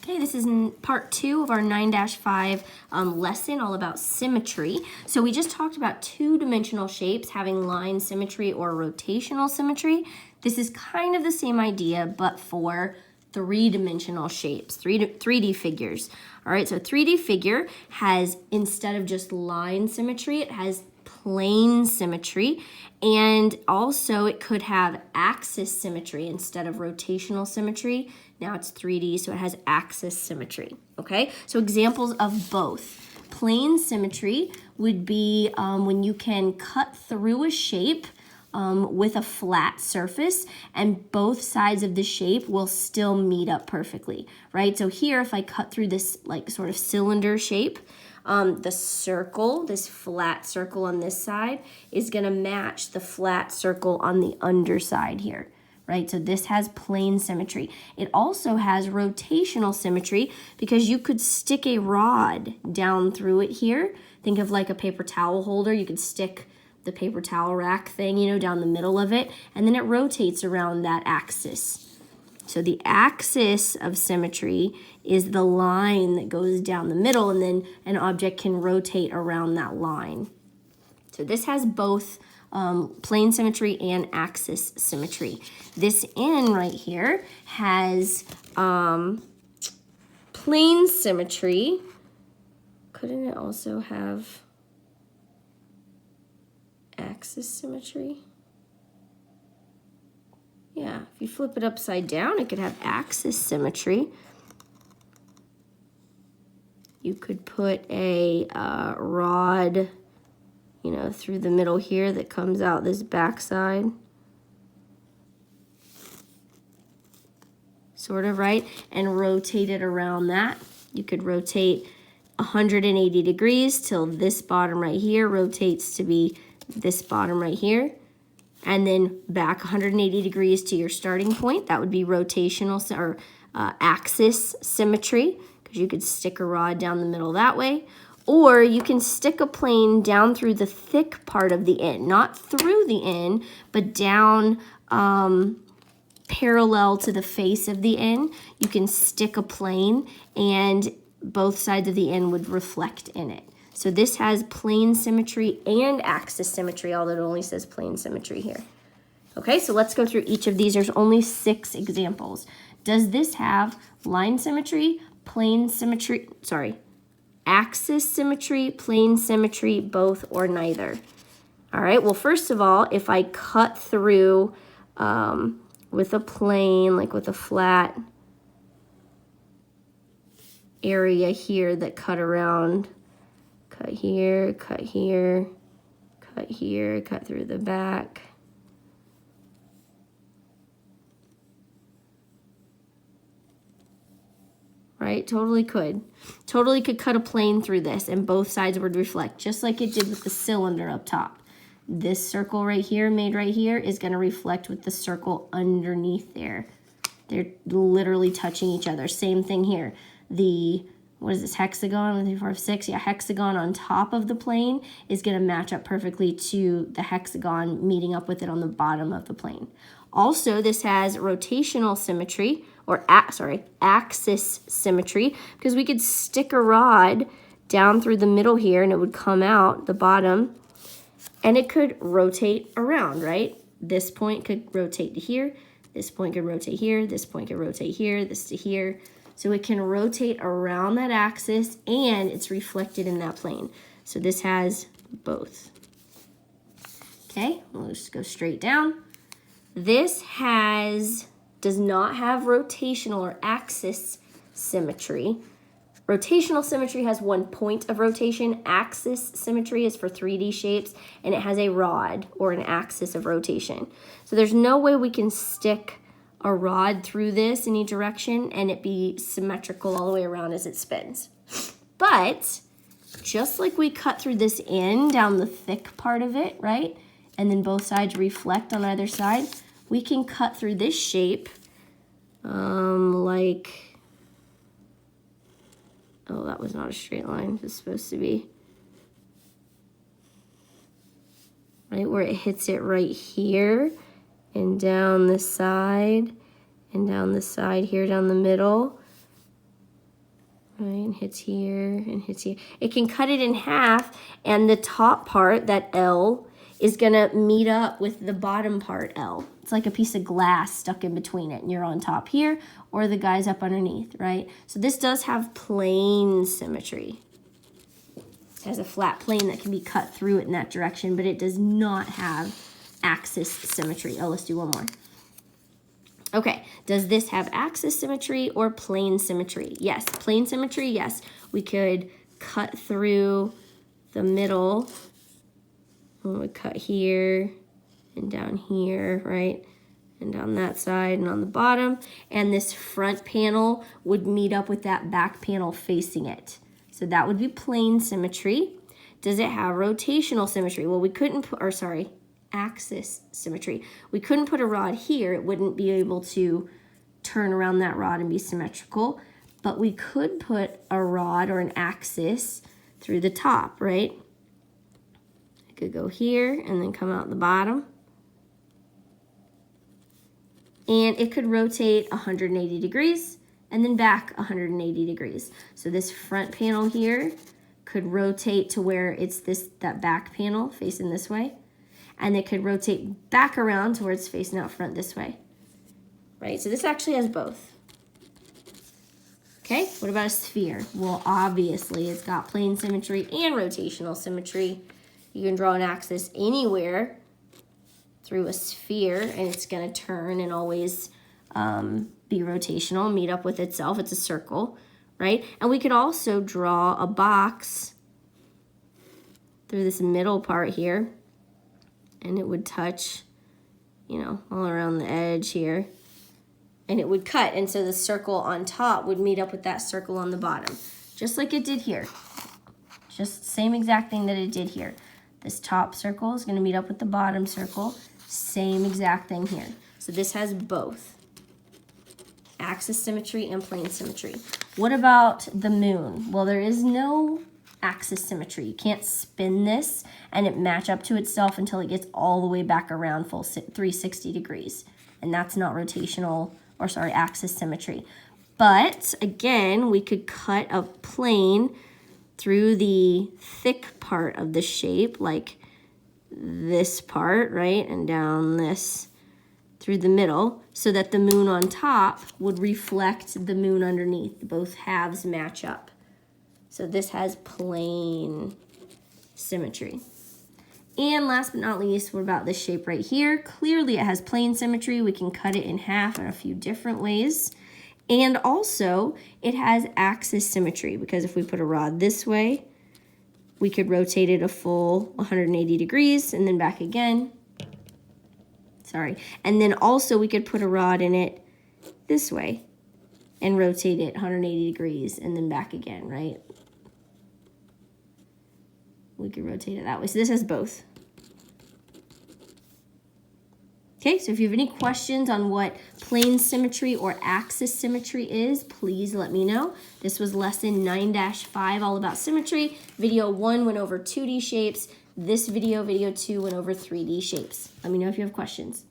Okay, this is in part 2 of our 9-5 lesson all about symmetry. So we just talked about two-dimensional shapes having line symmetry or rotational symmetry. This is kind of the same idea, but for three-dimensional shapes, 3D figures. All right, so a 3D figure has, instead of just line symmetry, it has plane symmetry, and also it could have axis symmetry instead of rotational symmetry. Now it's 3D, so it has axis symmetry, okay? So examples of both. Plane symmetry would be when you can cut through a shape with a flat surface, and both sides of the shape will still meet up perfectly, right? So here, if I cut through this like sort of cylinder shape, the circle, this flat circle on this side, is going to match the flat circle on the underside here, right? So this has plane symmetry. It also has rotational symmetry because you could stick a rod down through it here. Think of like a paper towel holder. You could stick the paper towel rack thing, you know, down the middle of it, and then it rotates around that axis. So the axis of symmetry is the line that goes down the middle, and then an object can rotate around that line. So this has both plane symmetry and axis symmetry. This N right here has plane symmetry. Couldn't it also have axis symmetry? Yeah, if you flip it upside down, it could have axis symmetry. You could put a rod, you know, through the middle here that comes out this backside. Sort of, right? And rotate it around that. You could rotate 180 degrees till this bottom right here rotates to be this bottom right here. And then back 180 degrees to your starting point. That would be rotational or axis symmetry, because you could stick a rod down the middle that way. Or you can stick a plane down through the thick part of the N, not through the N, but down parallel to the face of the N. You can stick a plane and both sides of the N would reflect in it. So this has plane symmetry and axis symmetry, although it only says plane symmetry here. Okay, so let's go through each of these. There's only 6 examples. Does this have line symmetry, plane symmetry, axis symmetry, plane symmetry, both or neither? All right, well, first of all, if I cut through with a plane, like with a flat area here that cut around, cut here, cut here, cut here, cut through the back. Right, totally could. Totally could cut a plane through this and both sides would reflect, just like it did with the cylinder up top. This circle right here, made right here, is going to reflect with the circle underneath there. They're literally touching each other. Same thing here. The, what is this, hexagon, 1, 2, 3, 4, 5, 6? Yeah, hexagon on top of the plane is going to match up perfectly to the hexagon meeting up with it on the bottom of the plane. Also, this has rotational symmetry, or axis symmetry, because we could stick a rod down through the middle here and it would come out the bottom and it could rotate around, right? This point could rotate to here, this point could rotate here, this point could rotate here, this to here. So it can rotate around that axis and it's reflected in that plane. So this has both. Okay, we'll just go straight down. This does not have rotational or axis symmetry. Rotational symmetry has 1 point of rotation. Axis symmetry is for 3D shapes, and it has a rod or an axis of rotation. So there's no way we can stick a rod through this in any direction and it be symmetrical all the way around as it spins. But just like we cut through this N down the thick part of it, right? And then both sides reflect on either side, we can cut through this shape like, oh, that was not a straight line. It's supposed to be, right, where it hits it right here and down this side and down the side here down the middle. right, and hits here and hits here. It can cut it in half, and the top part, that L, is gonna meet up with the bottom part, L. It's like a piece of glass stuck in between it, and you're on top here, or the guy's up underneath, right? So this does have plane symmetry. It has a flat plane that can be cut through it in that direction, but it does not have axis symmetry. Oh, let's do one more. Okay, does this have axis symmetry or plane symmetry? Yes, plane symmetry, yes. We could cut through the middle. We would cut here and down here, right? And down that side and on the bottom. And this front panel would meet up with that back panel facing it. So that would be plane symmetry. Does it have rotational symmetry? Well, we couldn't put, or sorry, axis symmetry. We couldn't put a rod here. It wouldn't be able to turn around that rod and be symmetrical. But we could put a rod or an axis through the top, right? It could go here and then come out the bottom. And it could rotate 180 degrees and then back 180 degrees. So this front panel here could rotate to where it's that back panel facing this way. And it could rotate back around to where it's facing out front this way. Right, so this actually has both. Okay, what about a sphere? Well, obviously it's got plane symmetry and rotational symmetry. You can draw an axis anywhere through a sphere, and it's gonna turn and always be rotational, meet up with itself. It's a circle, right? And we could also draw a box through this middle part here, and it would touch, you know, all around the edge here, and it would cut, and so the circle on top would meet up with that circle on the bottom, just like it did here. Just the same exact thing that it did here. This top circle is gonna meet up with the bottom circle, same exact thing here. So this has both axis symmetry and plane symmetry. What about the moon? Well, there is no axis symmetry. You can't spin this and it match up to itself until it gets all the way back around full 360 degrees. And that's not rotational, or sorry, axis symmetry. But again, we could cut a plane through the thick part of the shape, like this part, right? And down this through the middle, so that the moon on top would reflect the moon underneath. Both halves match up. So this has plane symmetry. And last but not least, what about this shape right here? Clearly it has plane symmetry. We can cut it in half in a few different ways. And also it has axis symmetry, because if we put a rod this way, we could rotate it a full 180 degrees and then back again. Sorry. And then also we could put a rod in it this way and rotate it 180 degrees and then back again, right? We could rotate it that way. So this has both. Okay, so if you have any questions on what plane symmetry or axis symmetry is, please let me know. This was lesson 9-5, all about symmetry. Video 1 went over 2D shapes. This video, video 2, went over 3D shapes. Let me know if you have questions.